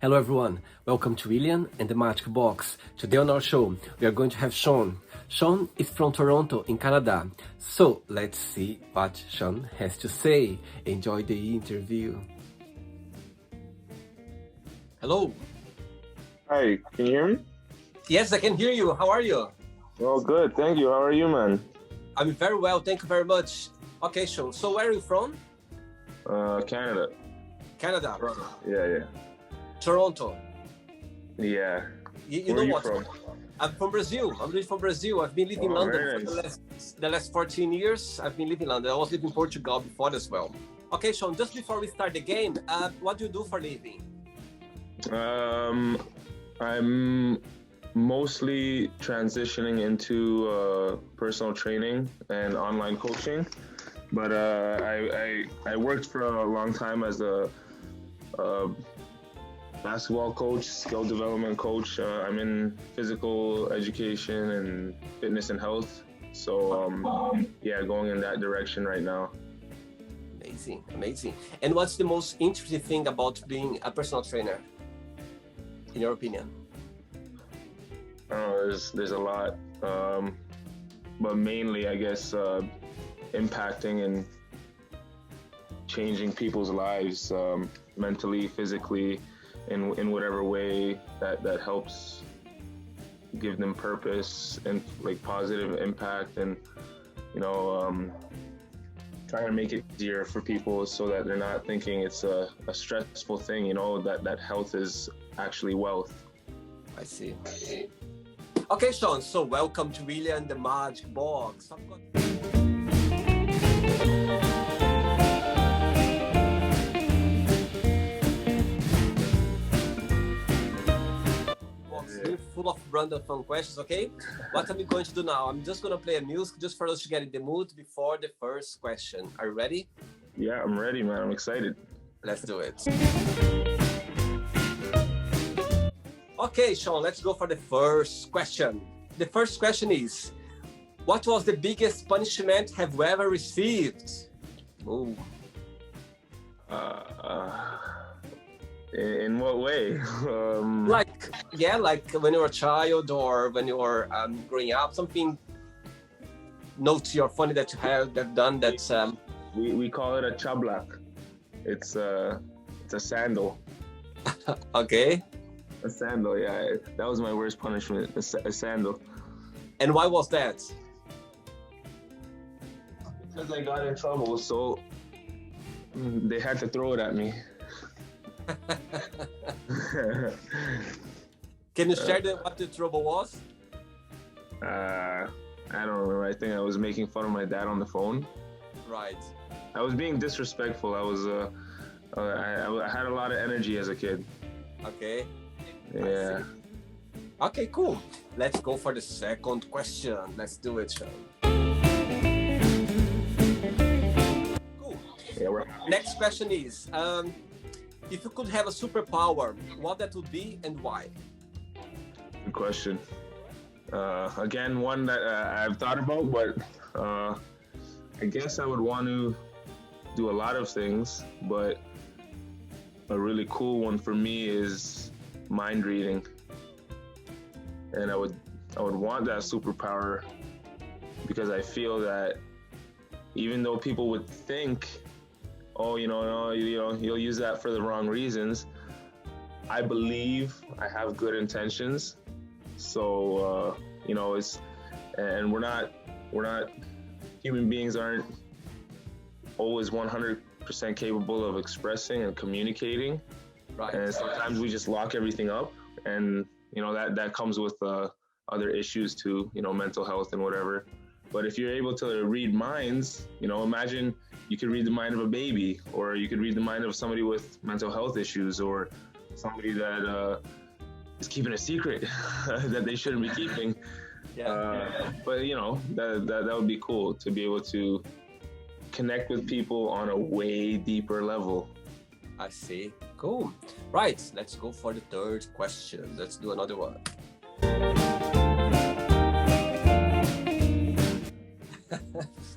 Hello everyone, welcome to William and the Magic Box. Today on our show, we are going to have Sean. Sean is from Toronto in Canada. So let's see what Sean has to say. Enjoy the interview. Hello. Hi, can you hear me? Yes, I can hear you. How are you? Oh, good. Thank you. How are you, man? I'm very well, thank you very much. Okay, Sean, so where are you from? Canada. Canada. Yeah. Toronto. Yeah. You Where know are you what? from? I'm from Brazil. I'm really from Brazil. I've been living in London very for nice. the last 14 years. I've been living in London. I was living in Portugal before as well. Okay, Sean, just before we start the game, what do you do for a living? I'm mostly transitioning into personal training and online coaching, but I worked for a long time as a basketball coach, skill development coach. I'm in physical education and fitness and health. So yeah, going in that direction right now. Amazing. And what's the most interesting thing about being a personal trainer, in your opinion? There's a lot, but mainly I guess impacting and changing people's lives mentally, physically, in whatever way that helps give them purpose and like positive impact, and trying to make it easier for people so that they're not thinking it's a stressful thing, that health is actually wealth. I see. Okay, Sean, so welcome to William the Magic Box. Full of random fun questions, okay? What am I going to do now? I'm just going to play a music just for us to get in the mood before the first question. Are you ready? Yeah, I'm ready, man. I'm excited. Let's do it. Okay, Sean, let's go for the first question. The first question is, what was the biggest punishment have you ever received? Ooh. In what way? Like when you were a child or when you were growing up, something naughty or funny that you have done that's... We call it a chablak. It's a sandal. Okay. A sandal, yeah. That was my worst punishment, a sandal. And why was that? Because I got in trouble, so they had to throw it at me. Can you share what the trouble was? I don't remember. I think I was making fun of my dad on the phone. Right. I was being disrespectful. I had a lot of energy as a kid. Okay. Yeah. Okay, cool. Let's go for the second question. Let's do it, Sean. Cool. Yeah, Next question is, if you could have a superpower, what that would be and why? Good question. Again, one that I've thought about, but I guess I would want to do a lot of things, but a really cool one for me is mind reading. And I would want that superpower because I feel that even though people would think, oh, you'll use that for the wrong reasons, I believe I have good intentions. So and we're not human beings aren't always 100% capable of expressing and communicating. Right. And sometimes we just lock everything up, and that comes with other issues too, mental health and whatever. But if you're able to read minds, imagine you could read the mind of a baby, or you could read the mind of somebody with mental health issues, or somebody that is keeping a secret that they shouldn't be keeping. But that would be cool to be able to connect with people on a way deeper level. I see. Cool. Right. Let's go for the third question. Let's do another one.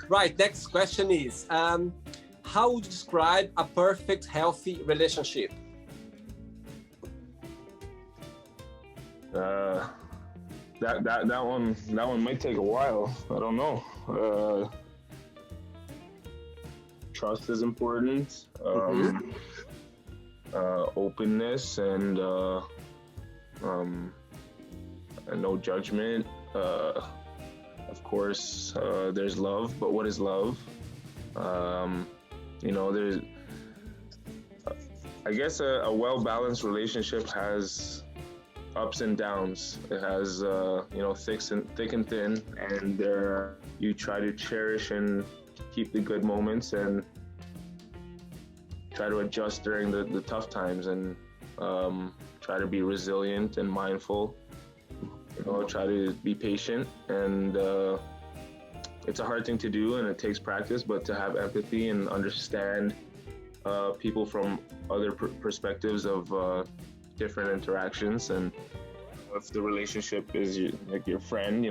Right. Next question is, how would you describe a perfect, healthy relationship? Uh, that one might take a while. I don't know. Trust is important. Openness and no judgment. Of course, there's love, but what is love? There's, I guess, a well-balanced relationship has ups and downs. It has, thick and thin, and you try to cherish and keep the good moments and try to adjust during the tough times, and try to be resilient and mindful. Try to be patient, and it's a hard thing to do, and it takes practice, but to have empathy and understand people from other perspectives of different interactions. And if the relationship is like your friend,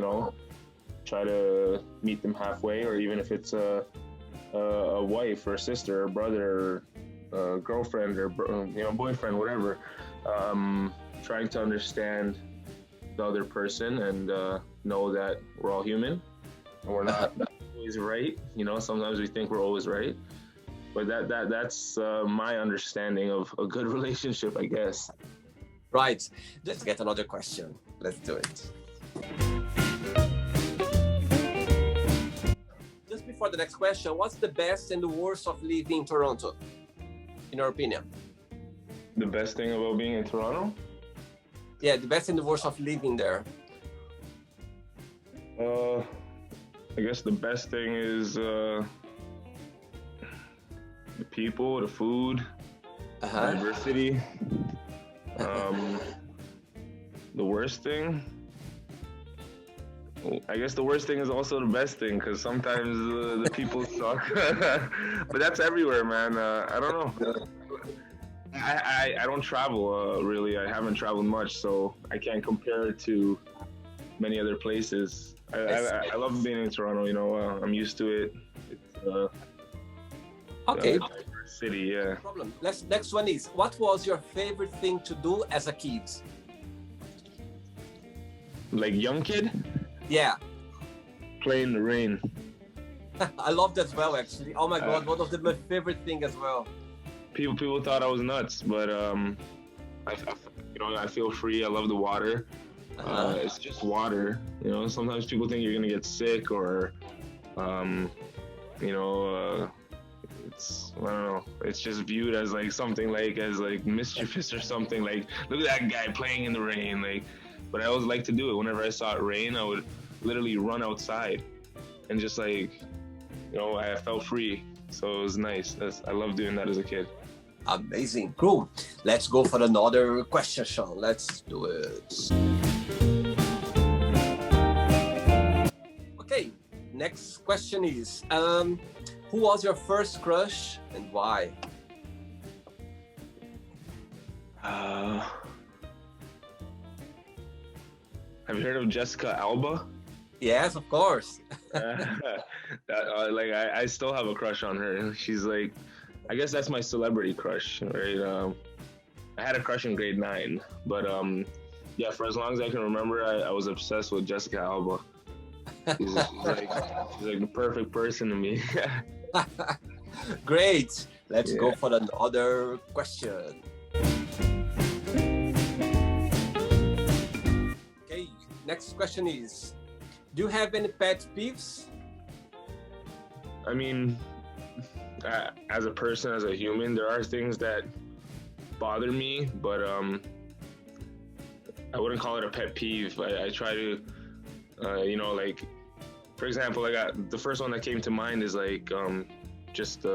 try to meet them halfway, or even if it's a wife or sister or brother or girlfriend or boyfriend, whatever, trying to understand the other person and know that we're all human and we're not always right. Sometimes we think we're always right, but that's my understanding of a good relationship, I guess. Right. Let's get another question. Let's do it. Just before the next question, what's the best and the worst of living in Toronto, in your opinion? The best thing about being in Toronto? Yeah, the best and the worst of living there. I guess the best thing is the people, the food, the diversity. The worst thing, I guess the worst thing is also the best thing, because sometimes the people suck. But that's everywhere, man. I don't know. I don't travel, really. I haven't traveled much, so I can't compare it to many other places. I love being in Toronto, I'm used to it. It's, okay. City, yeah. No problem. Next one is, what was your favorite thing to do as a kid? Like young kid? Yeah. Play in the rain. I love that as well, actually. Oh my God, one of my favorite thing as well. People thought I was nuts, but I feel free. I love the water. It's just water. Sometimes people think you're gonna get sick, or it's, I don't know. It's just viewed as like something as mischievous or something. Like, look at that guy playing in the rain. Like, but I always like to do it. Whenever I saw it rain, I would literally run outside and just I felt free. So it was nice. I love doing that as a kid. Amazing. Cool. Let's go for another question, Sean. Let's do it. Okay. Next question is, who was your first crush and why? Have you heard of Jessica Alba? Yes, of course. I still have a crush on her. She's like, I guess that's my celebrity crush, right? I had a crush in grade 9, but yeah, for as long as I can remember, I was obsessed with Jessica Alba. She's like the perfect person to me. Great. Let's go for another question. Okay, next question is, do you have any pet peeves? I mean, as a person, as a human, there are things that bother me, but I wouldn't call it a pet peeve. I try to, for example, the first one that came to mind is just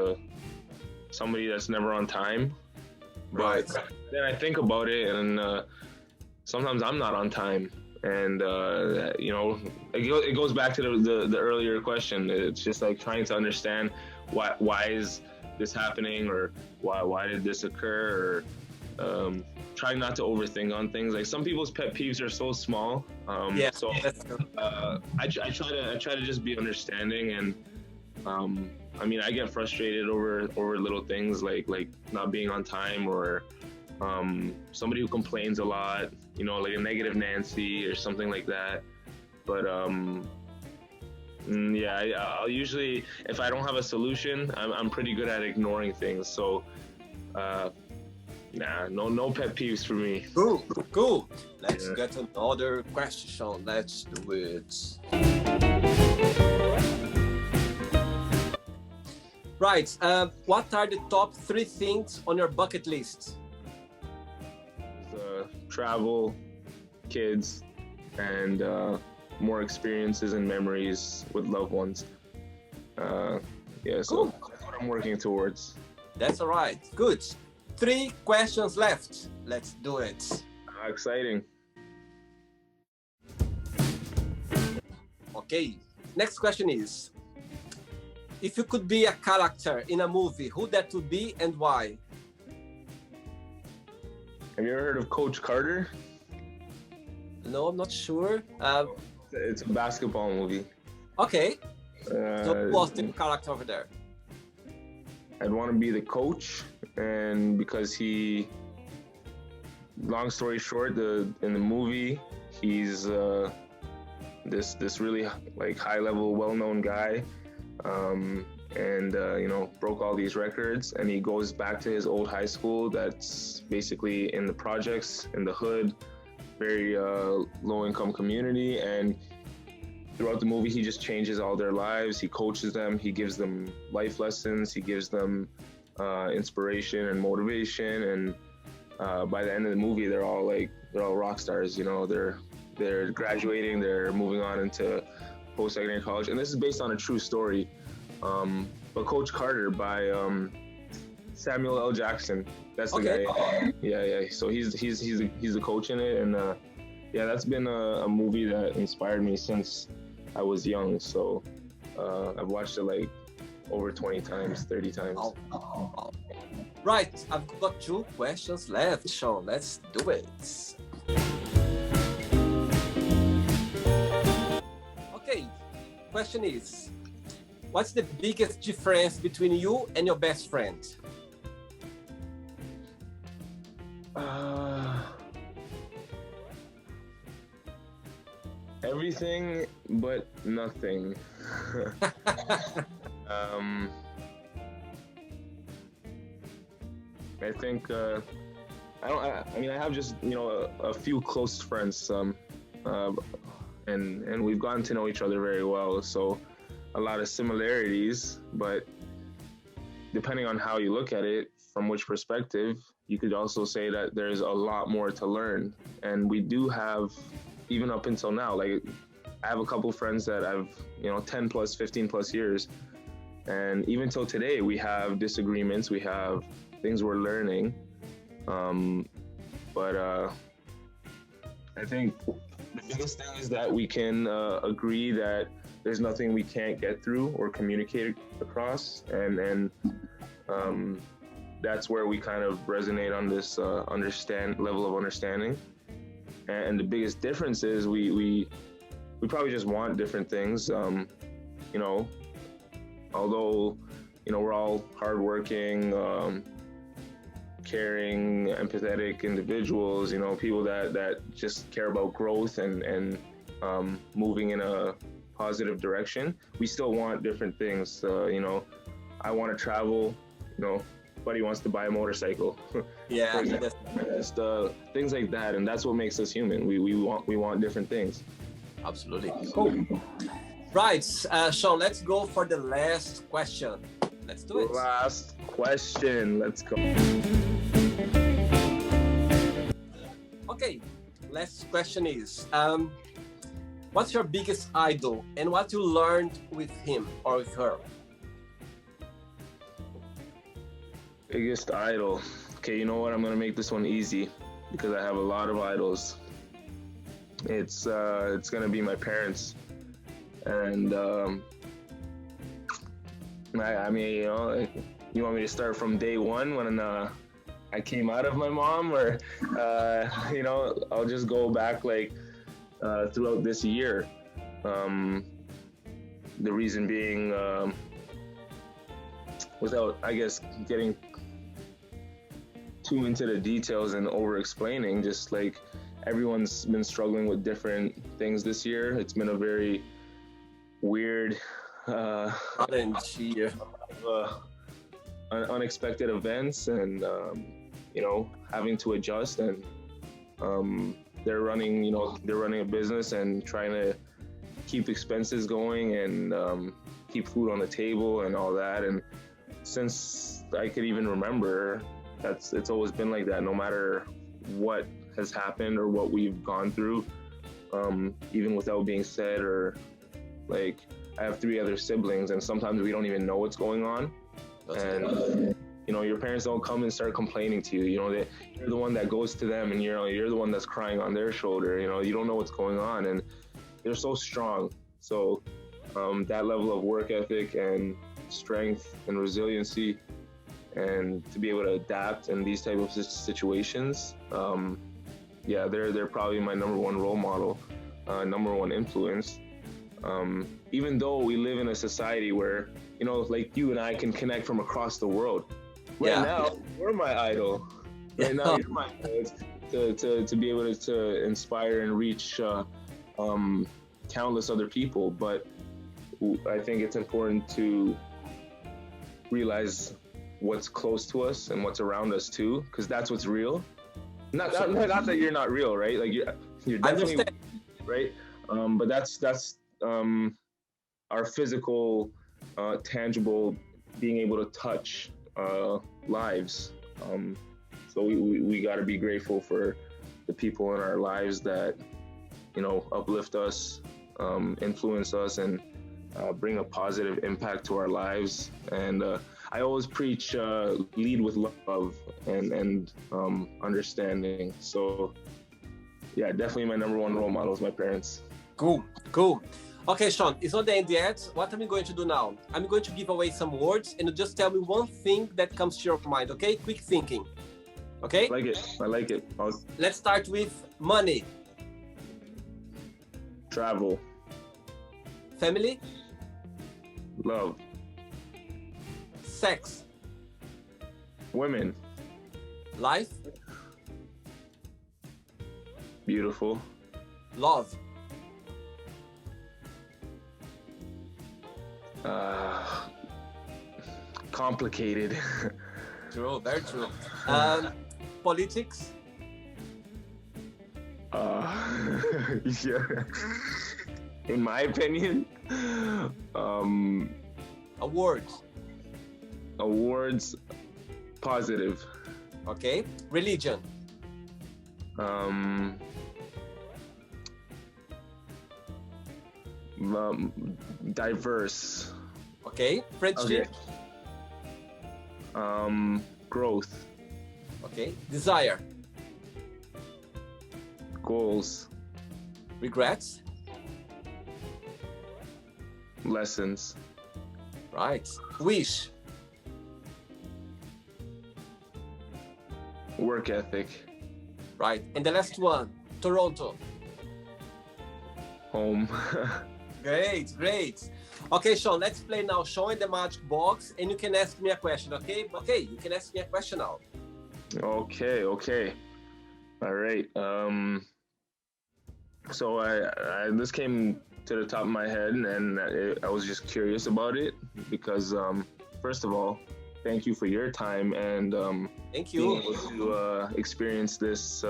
somebody that's never on time. Right. But then I think about it, and sometimes I'm not on time. And it goes back to the earlier question. It's just like trying to understand why is this happening, or why did this occur, or trying not to overthink on things. Like, some people's pet peeves are so small. So I try to just be understanding, and I get frustrated over little things like not being on time, or somebody who complains a lot, like a negative Nancy or something like that. But yeah, I'll usually, if I don't have a solution, I'm pretty good at ignoring things. So, nah, no pet peeves for me. Cool, cool. Let's Yeah. get another question. Let's do it. Right. What are the top 3 things on your bucket list? Travel, kids, and more experiences and memories with loved ones. Yeah, so Cool. that's what I'm working towards. That's all right. Good. 3 questions left. Let's do it. Exciting. Okay. Next question is, if you could be a character in a movie, who that would be and why? Have you ever heard of Coach Carter? No, I'm not sure. It's a basketball movie. Okay. So who was the Uh, character over there? I'd want to be the coach, and because long story short, in the movie, he's this really like high level, well known guy, and broke all these records, and he goes back to his old high school that's basically in the projects in the hood, very low income community, and throughout the movie, he just changes all their lives. He coaches them. He gives them life lessons. He gives them inspiration and motivation. And by the end of the movie, they're all rock stars. They're graduating. They're moving on into post-secondary college. And this is based on a true story. But Coach Carter by Samuel L. Jackson. That's the Okay. guy. Yeah. So he's the coach in it, and yeah, that's been a movie that inspired me since I was young. So I've watched it like over 20 times, 30 times. Oh. Right, I've got 2 questions left, Sean. Let's do it. Okay, question is, what's the biggest difference between you and your best friend? Everything but nothing. I think I have just a few close friends, and we've gotten to know each other very well. So a lot of similarities, but depending on how you look at it, from which perspective, you could also say that there's a lot more to learn. And we do have, even up until now, like I have a couple friends that I've 10 plus 15 plus years, and even till today we have disagreements, we have things we're learning, but I think the biggest thing is that we can agree that there's nothing we can't get through or communicate across, and that's where we kind of resonate on this level of understanding. And the biggest difference is we probably just want different things. Although we're all hardworking, caring, empathetic individuals. People that just care about growth and moving in a positive direction. We still want different things. I want to travel. Buddy wants to buy a motorcycle. Yeah, that's just things like that, and that's what makes us human. We want different things. absolutely. Cool. Right, Sean, let's go for the last question. Let's do it. Last question. Let's go. Okay, last question is, what's your biggest idol and what you learned with him or with her? Biggest idol. Okay, you know what? I'm gonna make this one easy because I have a lot of idols. It's gonna be my parents, and I mean, you want me to start from day one when I came out of my mom, or I'll just go back like throughout this year. The reason being, without, I guess, getting too into the details and over explaining. Just like everyone's been struggling with different things this year. It's been a very weird, Challenge here. uh, unexpected events, and having to adjust. And they're running, they're running a business and trying to keep expenses going, and keep food on the table and all that. And since I could even remember, it's always been like that, no matter what has happened or what we've gone through, even without being said. Or like, I have 3 other siblings, and sometimes we don't even know what's going on. And your parents don't come and start complaining to you. You're the one that goes to them, and you're the one that's crying on their shoulder. You don't know what's going on, and they're so strong. So that level of work ethic and strength and resiliency, and to be able to adapt in these type of situations, they're probably my number one role model, number one influence. Even though we live in a society where, like you and I can connect from across the world. Right now, you're my idol. Right now, you're my idol. To be able to inspire and reach countless other people. But I think it's important to realize what's close to us and what's around us too, because that's what's real. Not that you're not real, right? Like you're definitely right. But that's our physical, tangible, being able to touch lives. So we got to be grateful for the people in our lives that uplift us, influence us, and bring a positive impact to our lives. And I always preach lead with love and understanding. So yeah, definitely my number one role model is my parents. Cool. Okay, Sean, it's not the end yet. What am I going to do now? I'm going to give away some words, and you just tell me one thing that comes to your mind, okay? Quick thinking, okay? I like it. Let's start with money. Travel. Family. Love. Sex. Women. Life. Beautiful. Love. Complicated. True, very true. Politics. Yeah. In my opinion, awards, positive. Okay. Religion. Diverse. Okay. Friendship. Okay. Growth. Okay. Desire. Goals. Regrets. Lessons. Right. Wish. Work ethic. Right. And the last one, Toronto. Home. Great. Okay, Sean, let's play now. Sean in the Magic Box, and you can ask me a question, okay? Okay, you can ask me a question now. Okay. All right. So I this came to the top of my head, and I was just curious about it because, first of all, thank you for your time and thank you. Being able to experience this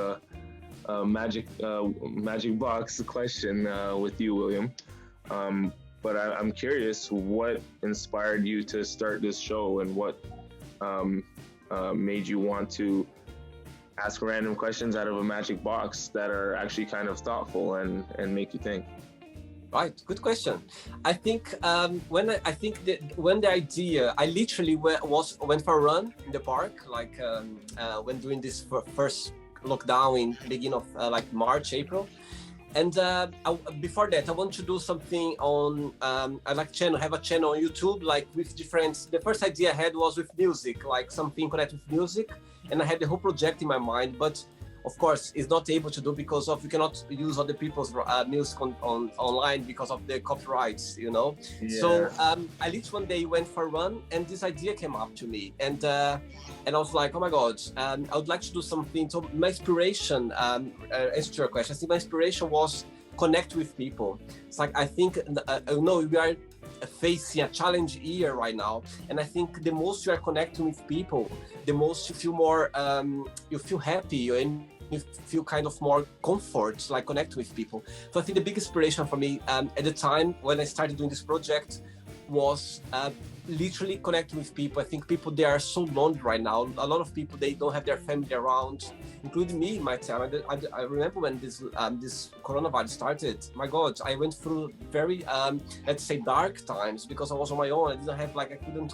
magic box question with you, William. But I'm curious, what inspired you to start this show, and what made you want to ask random questions out of a magic box that are actually kind of thoughtful and make you think? Right, good question. I think when the idea, I literally went for a run in the park, like when doing this first lockdown in beginning of like March, April. And before that, I want to do something on, I have a channel on YouTube, like with different, the first idea I had was with music, like something connected with music. And I had the whole project in my mind, but of course, is not able to do because of, you cannot use other people's music on online because of the copyrights, you know. So I literally one day went for a run, and this idea came up to me, and I was like, oh my god, I would like to do something. So my inspiration, answer to your question, I think my inspiration was connect with people. It's like, I think, we are facing a challenge year right now, and I think the most you are connecting with people, the most you feel more, you feel happy, and you feel kind of more comfort, like connect with people. So I think the big inspiration for me at the time when I started doing this project was literally connecting with people. I think people, they are so lonely right now. A lot of people, they don't have their family around, including me in my time. I remember when this coronavirus started, my god, I went through very let's say dark times because I was on my own. I didn't have, like, I couldn't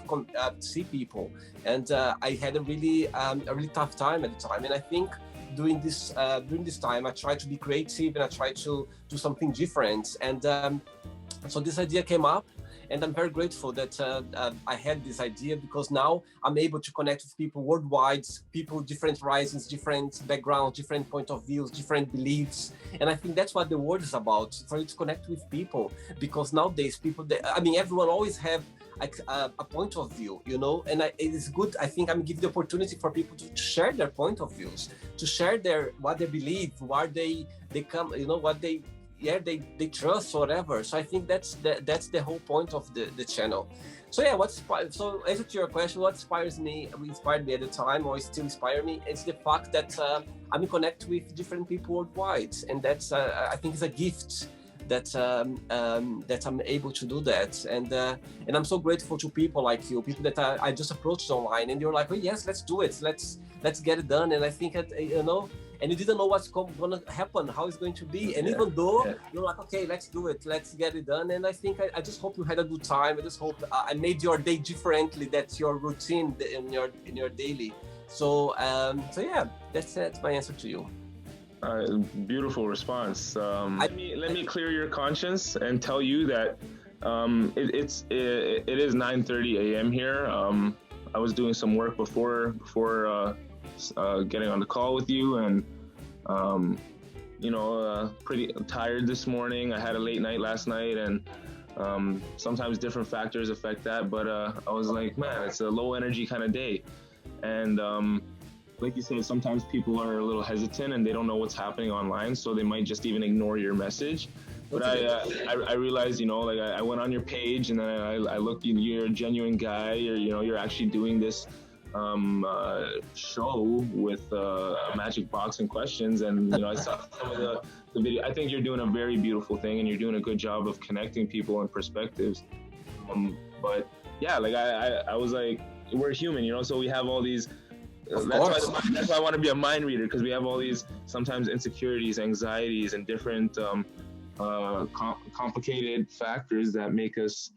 see people, and I had a really tough time at the time. And I think during this time, I tried to be creative, and I tried to do something different, and so this idea came up. And I'm very grateful that I had this idea, because now I'm able to connect with people worldwide, people different risings, different backgrounds, different point of views, different beliefs. And I think that's what the world is about, for you to connect with people. Because nowadays, people, everyone always have a point of view, you know, and it is good. I think I'm giving the opportunity for people to share their point of views, to share what they believe, where they come, you know, what they trust, whatever. So I think that's the whole point of the channel. So yeah, so answer to your question, what inspired me at the time, or still inspire me, is the fact that I'm in connect with different people worldwide, and that's I think it's a gift that I'm able to do that, and I'm so grateful to people like you, people that I just approached online, and you're like, oh yes, let's do it, let's get it done. And I think that, you know, and you didn't know what's gonna happen, how it's going to be, and even though you're like, okay, let's do it, let's get it done. And I think I just hope you had a good time. I just hope I made your day differently. That's your routine in your daily. So yeah, that's my answer to you. Beautiful response. Let me clear your conscience and tell you that it is 9:30 a.m. here. I was doing some work before getting on the call with you, and pretty tired this morning. I had a late night last night, and sometimes different factors affect that. But I was like, man, it's a low energy kind of day, and like you said, sometimes people are a little hesitant and they don't know what's happening online, so they might just even ignore your message. But I realized, like I went on your page, and then I looked, you're a genuine guy. You're actually doing this show with a magic box and questions, and I saw some of the video. I think you're doing a very beautiful thing, and you're doing a good job of connecting people and perspectives. But yeah, like I was like, we're human, so we have all these. That's why I want to be a mind reader, because we have all these sometimes insecurities, anxieties, and different complicated factors that make us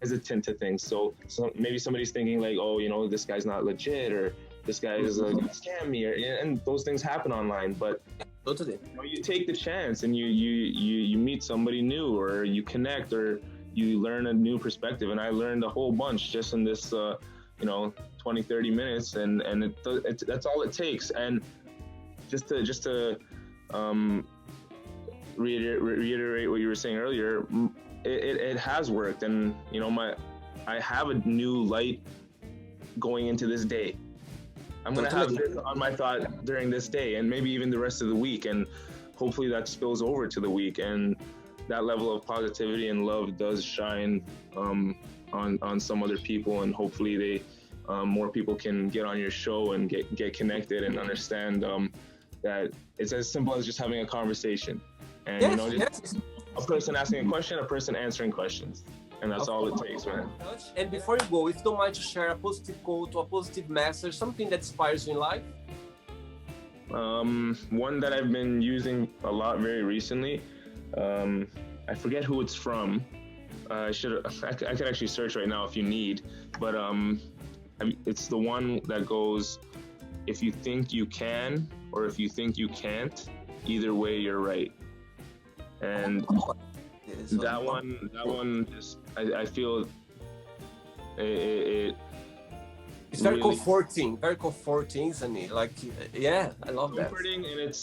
hesitant to things. So maybe somebody's thinking like, oh, this guy's not legit, or this guy is gonna scam me, and those things happen online. But totally, you take the chance, and you meet somebody new, or you connect, or you learn a new perspective. And I learned a whole bunch just in this 20-30 minutes, and that's all it takes. And just to reiterate what you were saying earlier, it has worked, and I have a new light going into this day. I'm gonna have this on my thought during this day, and maybe even the rest of the week, and hopefully that spills over to the week, and that level of positivity and love does shine on some other people, and hopefully they more people can get on your show and get connected and understand that it's as simple as just having a conversation, and a person asking a question, a person answering questions, and that's all it takes, man. And before you go, if you don't mind to share a positive quote or a positive message, something that inspires you in life. One that I've been using a lot very recently, I forget who it's from. I could actually search right now if you need, but it's the one that goes, if you think you can, or if you think you can't, either way you're right. And that one just, I feel it It's very Really. very comforting, isn't it? Like, yeah, I love that. Comforting, and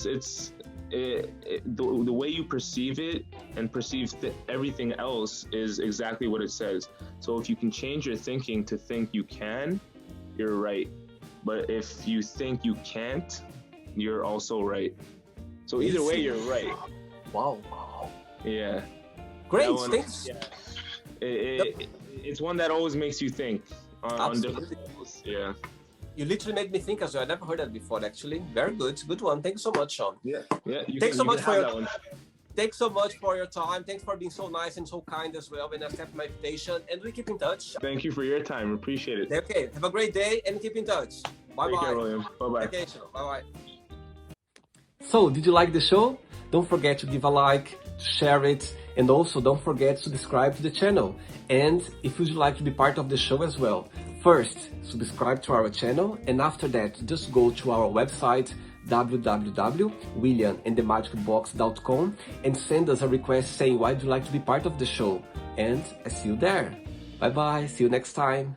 the way you perceive it and perceive everything else is exactly what it says. So if you can change your thinking to think you can, you're right. But if you think you can't, you're also right. So either way, you're right. Wow. Yeah. Great, That one- thanks. yeah. It's one that always makes you think on different levels. Yeah. You literally made me think as well. I never heard that before, actually. Very good. Good one. Thanks so much, Sean. Yeah. Thanks so much for that one. Thanks so much for your time. Thanks for being so nice and so kind as well when I accepted my invitation. And we keep in touch. Thank you for your time. Appreciate it. Okay. Have a great day and keep in touch. Bye Take care, bye. William. Bye-bye. Okay, Sean. Bye bye. So, did you like the show? Don't forget to give a like, share it, and also don't forget to subscribe to the channel. And if you'd like to be part of the show as well, first, subscribe to our channel, and after that, just go to our website, www.williamandthemagicbox.com, and send us a request saying why do you like to be part of the show. And I see you there. Bye bye, see you next time.